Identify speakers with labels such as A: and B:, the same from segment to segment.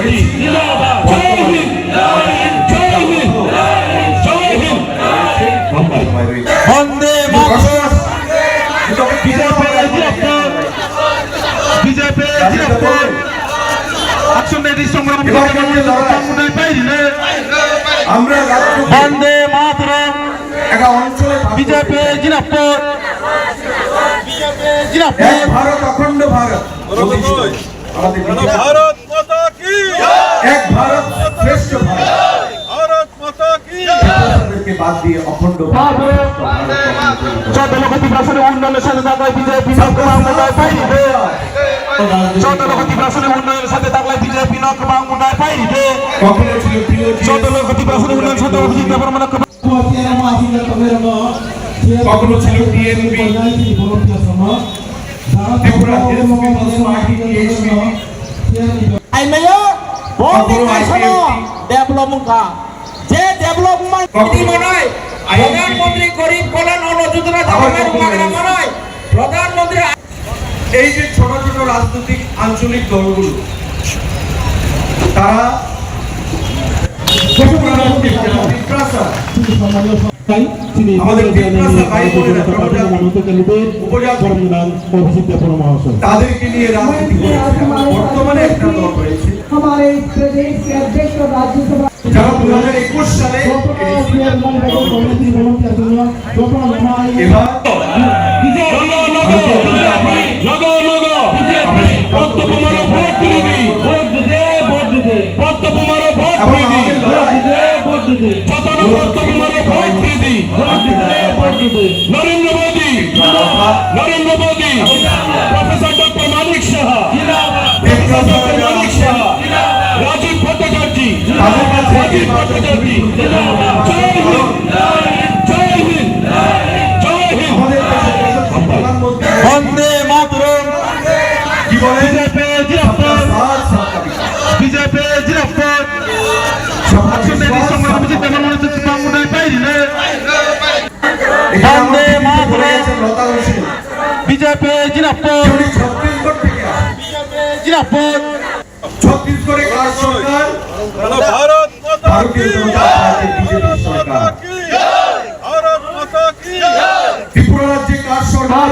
A: করেছি।
B: বন্দে মাতরম। বিজেপি জিন্দাবাদ। Action ready সংগ্রাম
A: আমরা
B: বন্দে মাতরম।
A: একটা অঞ্চলে
B: বিজেপি জিন্দাবাদ।
A: এক ভারত অখণ্ড ভারত।
C: भारत माता की
A: এক ভারত শ্রেষ্ঠ ভারত।
C: भारत माता की
A: ভারতকে বাদ দিয়ে অখণ্ড ভারত।
B: চট্টগ্রাম প্রশাসনে উন্নয়নের সাথে থাকলে বিজেপি নকমাঙ্গুদায় পাইবে। চট্টগ্রাম প্রশাসনে উন্নয়নের সাথে থাকলে বিজেপি নকমাঙ্গুদায় পাইবে।
A: কখনো ছিল প্রিয়
B: চট্টগ্রাম প্রশাসনে উন্নয়নের সাথে অভিজিৎ দেববর্মন
A: কখনো ছিল TNP Tripura peoples party TSP
D: Ay mayo, boni kaisano development ka. Je development di manai. Pradhan Mantri Garib Kalyan Anna Yojana Jagamer Magara manai. Pradhan Mantri
A: এই যে ছোট ছোট রাজনৈতিক আঞ্চলিক দলগুলো তারা আমাদের তাদেরকে নিয়ে রাজনীতি করেছে। বর্তমানে একটা দল রয়েছে
E: हमारे प्रदेश के अध्यक्ष और राज्यसभा
A: যারা 2021 সালে এবার
B: Narendra Modi, professor doctor Manik Saha, doctor Manik Saha, Rajib Bhattacharya, Rajib Bhattacharya. জয় হিন্দ, জয় হিন্দ, জয় হিন্দ। বন্দে মাতরম।
A: কি বলে
B: বিজেপি জিন্দাবাদ। বিজেপি জিন্দাবাদ। অ্যাকশন রেডি সংগ্রাম অভিজিৎ দেববর্মন বাংলায় পাইলে। বন্দে মাতরম।
A: লতা হোসেন
B: বিজেপি জিন্দাবাদ।
A: উনি ছত্তিশগড় থেকে আসেন।
B: জিন্দাবাদ।
A: ছত্তিশগড়ে কার সরকার?
C: भारत माता
A: ভারতীয় জনতা পার্টি বিজেপি সরকার।
C: की भारत माता की
A: ত্রিপুরা রাজ্যে কার সরকার?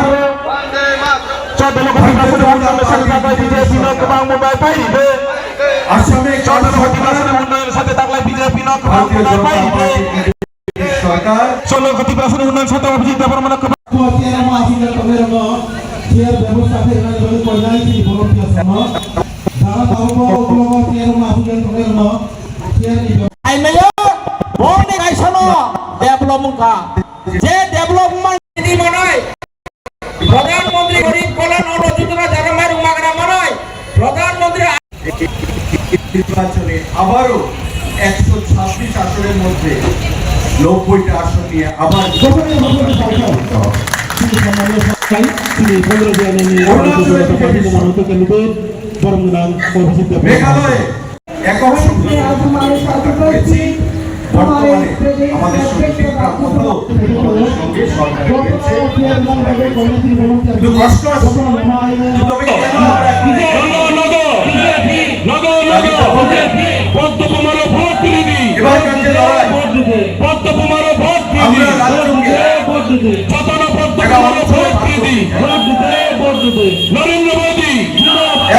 B: চট্টগ্রাম প্রশাসনে উন্নয়নের সাথে থাকলে বিজেপি নকমাঙ্গুদায় পাইবে।
A: আসামে কার
B: চট্টগ্রাম
A: সরকার?
B: প্রশাসনে উন্নয়নের সাথে থাকলে বিজেপি
A: ভারতীয়
B: নকমাঙ্গুদায়
A: জনতা
B: পাইবে।
A: পার্টি বিজেপি সরকার।
B: চট্টগ্রাম প্রশাসনে উন্নয়নের সাথে Abhijit Debbarman
D: ay mayo, boni kaisano development ka. Je development di manai. Pradhan Mantri Garib Kalyan Anna Yojana Jagamer Magara manai. Pradhan Mantri
A: নির্বাচনে আবারও 126 আসনের মধ্যে 90টা আসন নিয়ে আবার মেঘালয়ে একক
E: के आज हमारे साथ उपस्थित हमारे
A: বর্তমানে
E: प्रदेश
A: আমাদের
E: के
A: সঙ্গে
E: अध्यक्ष और
A: কোথাও আমাদের সঙ্গে সরকার রয়েছে। কিন্তু কষ্ট আছে। তবে কেন আমরা
B: পদ্মকুমারও ভোট দিয়ে দিই।
A: এবারকার যে লড়াই
B: পদ্মকুমারও ভোট দিয়ে
A: আমরা
B: দিই।
A: রাজ্যকে
B: চতনা পদ্মকুমারও ভোট দিয়ে দিই। নরেন্দ্র মোদী,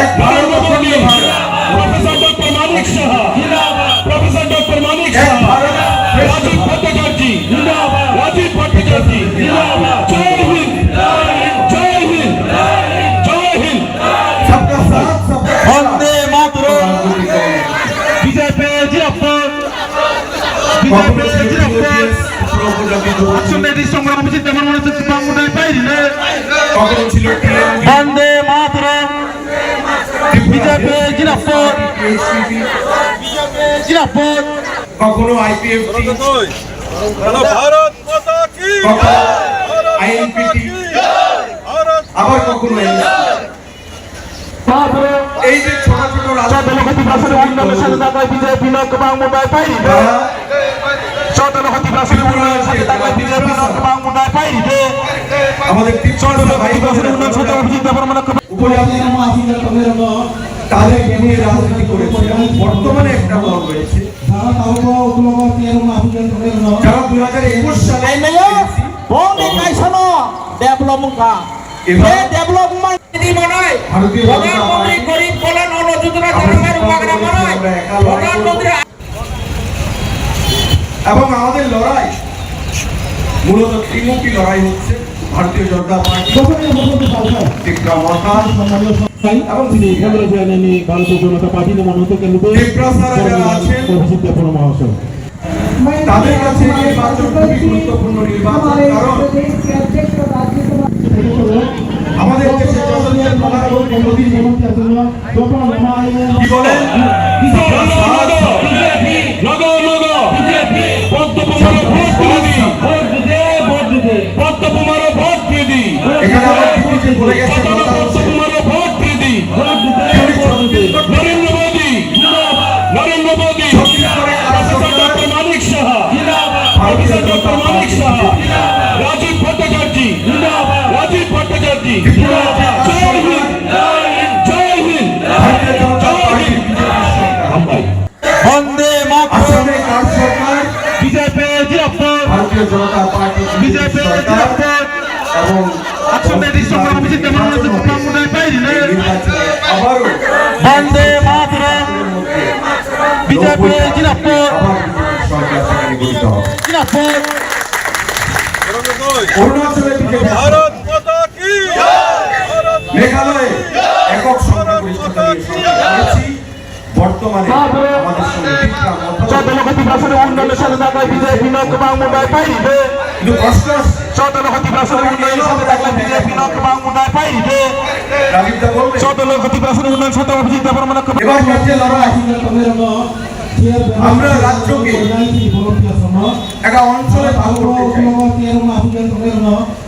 A: এক ভারত
B: নরেন্দ্র মোদী,
A: অখণ্ড Bharat.
B: Professor doctor Manik Saha, professor doctor মানিক
A: এক
B: সাহা,
A: ভারত
B: রাজীব ভট্টাচার্য, রাজীব ভট্টাচার্য। জয় হিন্দ, জয় হিন্দ, জয় হিন্দ।
A: সবকা সাথ সবকা
B: বন্দে মাতরম। বিজেপি জিন্দাবাদ। বিজেপি জিন্দাবাদ। অ্যাকশন রেডি সংগ্রাম অভিজিৎ দেববর্মন বাংলায় পাইলে।
A: কখনো ছিল টিএনপি
B: বন্দে মাতরম। বিজেপি জিন্দাবাদ। জিন্দাবাদ।
A: কখনো আইপিএফটি
C: भारत माता की
A: কখনো
C: भारत
A: আইএনপিটি
C: भारत
A: আবার কখনো এই যে ছোট ছোট
B: চট্টগ্রাম প্রশাসনে উন্নয়নের সাথে থাকলে বিজেপি নকমাঙ্গুদায় পাইবে।
A: তারা
B: চট্টগ্রাম প্রশাসনে উন্নয়নের সাথে থাকলে বিজেপি নকমাঙ্গুদায় পাইবে।
A: আমাদের
B: চট্টগ্রাম প্রশাসনে উন্নয়নের সাথে অভিজিৎ দেববর্মন
A: উপজাতি তাদেরকে নিয়ে রাজনীতি করেছে এবং বর্তমানে একটা দল রয়েছে যারা 2021 সালে
D: Ay mayor, bonde kaisono development ka.
A: এবার
D: যে ডেভেলপমেন্ট নীতি বানায়
A: ভারতীয় জনতা
D: প্রধানমন্ত্রী
A: পার্টি
D: গরিব কল্যাণ অন্ন যোজনা জনগণের উপকারে বানায় প্রধানমন্ত্রী
A: এবং আমাদের লড়াই মূলত ত্রিমুখী লড়াই হচ্ছে ভারতীয় জনতা পার্টি টিকা মহান এবং
F: তিনি কেন্দ্র জানেনি ভারতীয় জনতা পার্টি মনোনীত কেন্দ্রে
A: দেবপ্রসাদ যারা আছেন
F: অভিজিৎ দেববর্মা মহাশয়
A: তাদের কাছে এই নির্বাচন খুবই গুরুত্বপূর্ণ নির্বাচন কারণ আমাদের দেশে যতদিন প্রধানমন্ত্রী মোদী কি বলেন এখানে আমার দিদিকে বলে গেছে কথা হচ্ছে ছত্তিশগড়ে কারা সরকার ভারতীয় জনতা পার্টি
B: রাজীব ভট্টাচার্য রাজীব ভট্টাচার্য
A: জয় হিন্দ
B: জয় হিন্দ
A: ভারতীয় জনতা পার্টি
B: বন্দে মাতরম
A: আসামে কার সরকার
B: বিজেপি জিরাফত
A: ভারতীয় জনতা পার্টি
B: বিজেপি জিরাফত
A: এবং
B: আসামে রিসর্ট অভিজিৎ দেববর্মা
A: নির্বাচনে আবারও
B: বন্দে মাতরম বিজেপি জিরাফত
A: আবার সরকার সেখানে গঠিত হবে
B: জিরাফত
A: অরুণাচলে বিজেপি
C: ভারত মাতা কি ভারত
A: মেঘালয়ে একক সংখ্যা গরিষ্ঠতা নিয়ে সরকার করেছি বর্তমানে আমাদের সঙ্গে বিক্রম
B: চট্টগ্রাম ভাষণে উন্নয়নের সাথে থাকলে বিজেপি নকবাং মুন্ডায় পাইবে
A: কিন্তু কষ্ট
B: চট্টগ্রাম ভাষণে উন্নয়নের সাথে থাকলে বিজেপি নকবাং মুন্ডায় পাইবে
A: রাজীবদা বলবে
B: চট্টগ্রাম ভাষণে উন্নয়নের সাথে অভিজিৎ দেববর্মা
A: এবার রাজ্যে লড়াই আমরা রাজ্যকে একটা অঞ্চলে ভাগ করতে চাই